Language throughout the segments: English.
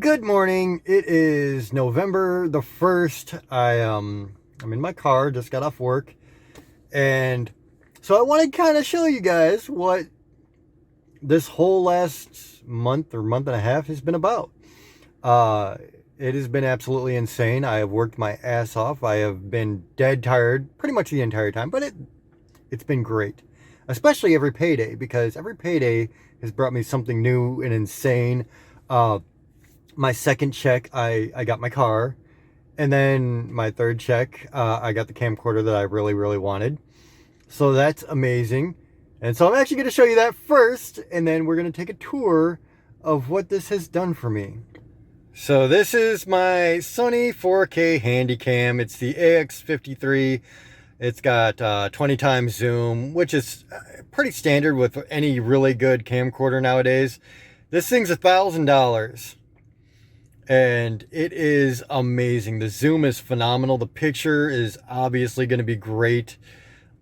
Good morning. It is November the 1st. I'm in my car, just got off work. And so I want to kind of show you guys what this whole last month or month and a half has been about. It has been absolutely insane. I have worked my ass off. I have been dead tired pretty much the entire time, but it's been great. Especially every payday, because every payday has brought me something new and insane. My second check, I got my car. And then my third check, I got the camcorder that I really, really wanted. So that's amazing. And so I'm actually going to show you that first. And then we're going to take a tour of what this has done for me. So this is my Sony 4K Handycam. It's the AX53. It's got 20 times zoom, which is pretty standard with any really good camcorder nowadays. This thing's $1,000. And it is amazing. The zoom is phenomenal. The picture is obviously going to be great.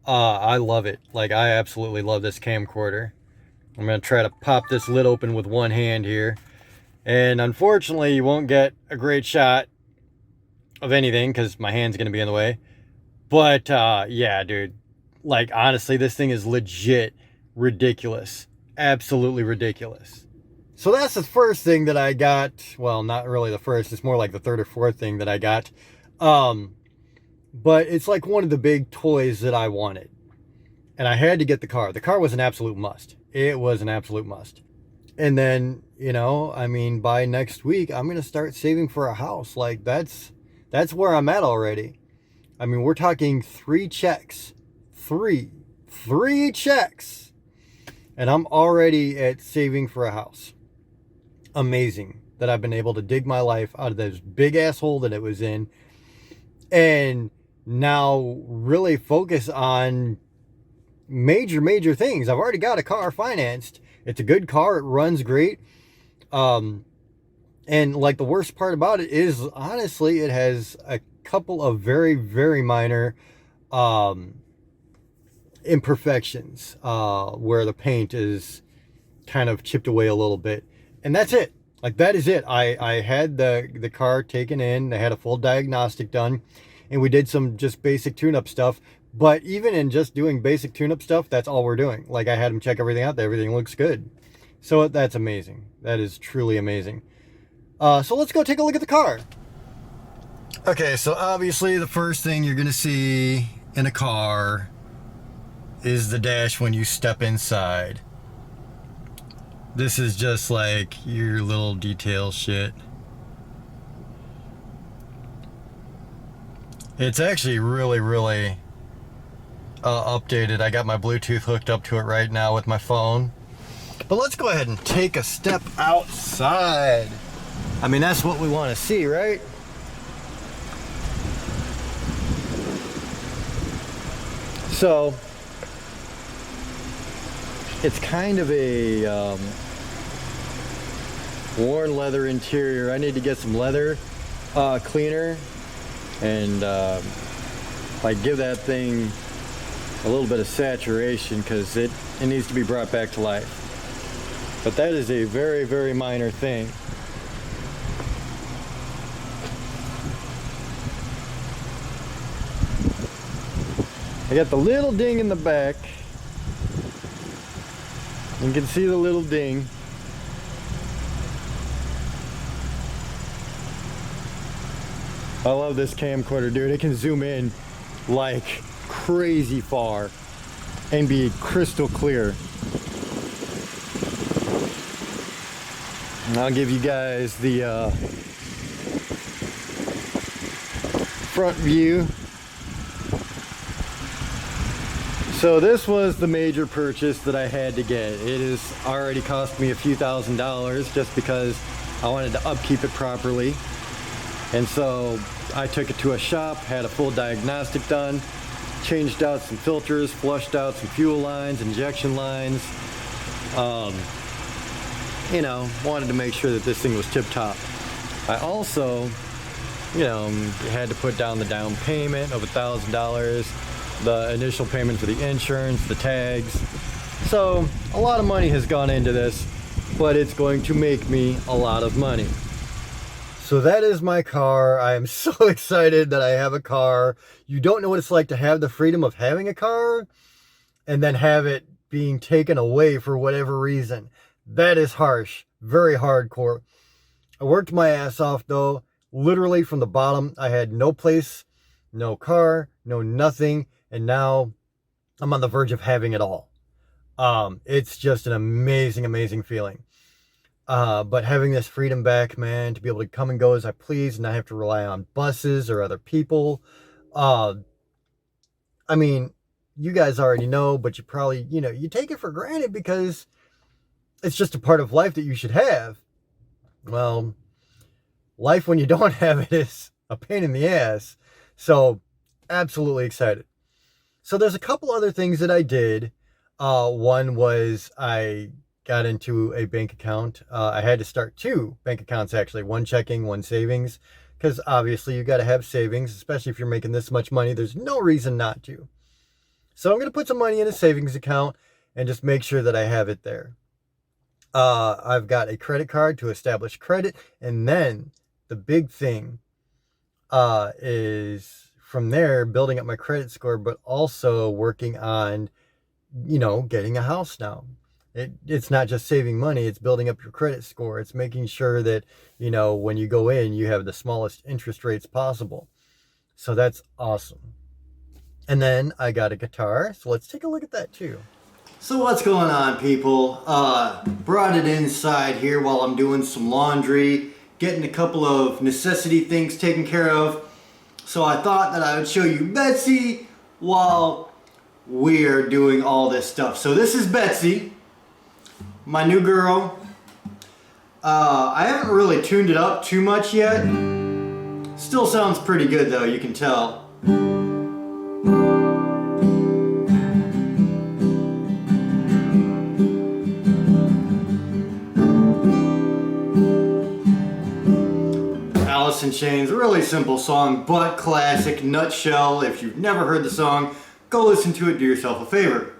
I love it. Like, I absolutely love this camcorder. I'm going to try to pop this lid open with one hand here. And unfortunately, you won't get a great shot of anything because my hand's going to be in the way. But, yeah, dude. Like, honestly, this thing is legit ridiculous. Absolutely ridiculous. So that's the first thing that I got. Well, not really the first. It's more like the third or fourth thing that I got. But it's like one of the big toys that I wanted. And I had to get the car. The car was an absolute must. It was an absolute must. And then, you know, I mean, by next week, I'm going to start saving for a house. Like, that's where I'm at already. I mean, we're talking 3 checks. Three checks. And I'm already at saving for a house. Amazing that I've been able to dig my life out of this big asshole that it was in and now really focus on major things. I've already got a car financed. It's a good car. It runs great. And like the worst part about it is honestly, it has a couple of very minor imperfections where the paint is kind of chipped away a little bit. And that's it. Like, that is it. I had the car taken in. I had a full diagnostic done. And we did some just basic tune-up stuff. But even in just doing basic tune-up stuff, that's all we're doing. Like, I had them check everything out. Everything looks good. So that's amazing. That is truly amazing. So let's go take a look at the car. Okay, so obviously the first thing you're going to see in a car is the dash when you step inside. This is just like your little detail shit. It's actually really updated. I got my Bluetooth hooked up to it right now with my phone. But let's go ahead and take a step outside. I mean, that's what we want to see, right? So, it's kind of a worn leather interior. I need to get some leather cleaner and like give that thing a little bit of saturation because it needs to be brought back to life. But that is a very minor thing. I got the little ding in the back. You can see the little ding. I love this camcorder, dude. It can zoom in like crazy far and be crystal clear. And I'll give you guys the front view. So this was the major purchase that I had to get. It has already cost me a few $1,000s just because I wanted to upkeep it properly. And so I took it to a shop, had a full diagnostic done, changed out some filters, flushed out some fuel lines, injection lines. You know, wanted to make sure that this thing was tip-top. I also, you know, had to put down the down payment of $1,000. The initial payment for the insurance, the tags. So a lot of money has gone into this, but it's going to make me a lot of money. So that is my car. I am so excited that I have a car. You don't know what it's like to have the freedom of having a car and then have it being taken away for whatever reason. That is harsh, very hardcore. I worked my ass off though, literally from the bottom. I had no place, no car, no nothing, and now I'm on the verge of having it all. It's just an amazing, amazing feeling. But having this freedom back, man, to be able to come and go as I please and not have to rely on buses or other people. Uh, I mean, you guys already know, but you probably, you take it for granted because it's just a part of life that you should have. Well, life when you don't have it is a pain in the ass. So, absolutely excited. So, there's a couple other things that I did. One was I got into a bank account. I had to start two bank accounts actually, one checking, one savings, because obviously you got to have savings, especially if you're making this much money. There's no reason not to. So I'm going to put some money in a savings account and just make sure that I have it there. I've got a credit card to establish credit. And then the big thing is from there building up my credit score, but also working on, getting a house now. It's not just saving money, it's building up your credit score. It's making sure that, when you go in, you have the smallest interest rates possible. So that's awesome. And then I got a guitar, so let's take a look at that too. So what's going on, people? Brought it inside here while I'm doing some laundry, getting a couple of necessity things taken care of. So I thought that I would show you Betsy while we're doing all this stuff. So this is Betsy, my new girl. I haven't really tuned it up too much yet. Still sounds pretty good though, you can tell. Alice in Chains, really simple song, but classic, nutshell. If you've never heard the song, go listen to it, do yourself a favor.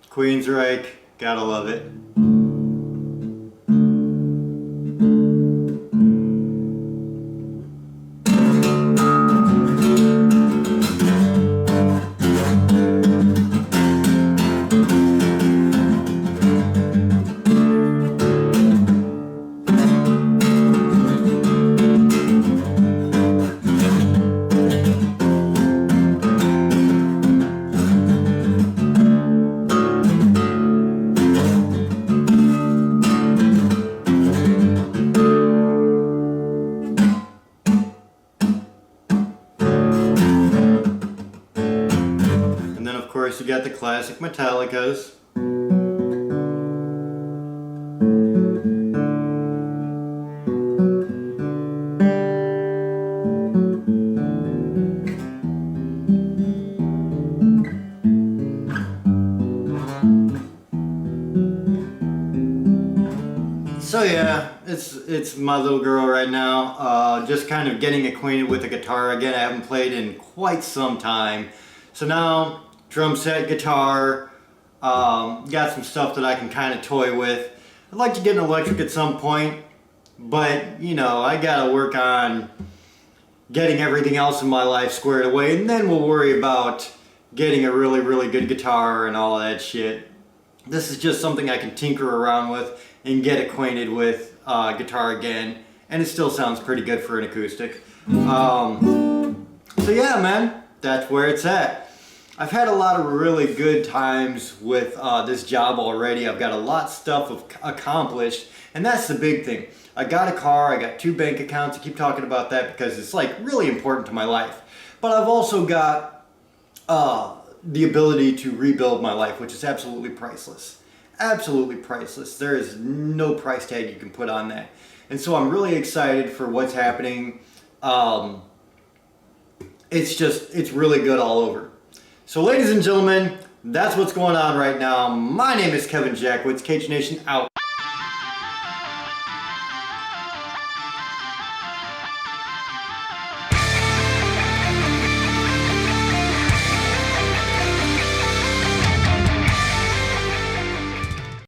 Queensryche, gotta love it. You got the classic Metallicas. So yeah, it's my little girl right now. Just kind of getting acquainted with the guitar again. I haven't played in quite some time. So now, drum set, guitar, got some stuff that I can kind of toy with. I'd like to get an electric at some point, but I gotta work on getting everything else in my life squared away, and then we'll worry about getting a really, really good guitar and all that shit. This is just something I can tinker around with and get acquainted with guitar again, and it still sounds pretty good for an acoustic. So yeah, man, that's where it's at. I've had a lot of really good times with this job already. I've got a lot of stuff accomplished, and that's the big thing. I got a car, I got 2 bank accounts. I keep talking about that because it's like really important to my life. But I've also got the ability to rebuild my life, which is absolutely priceless. Absolutely priceless. There is no price tag you can put on that. And so I'm really excited for what's happening. it's really good all over. So ladies and gentlemen, that's what's going on right now. My name is Kevin Jackwitz, Kaged Nation out.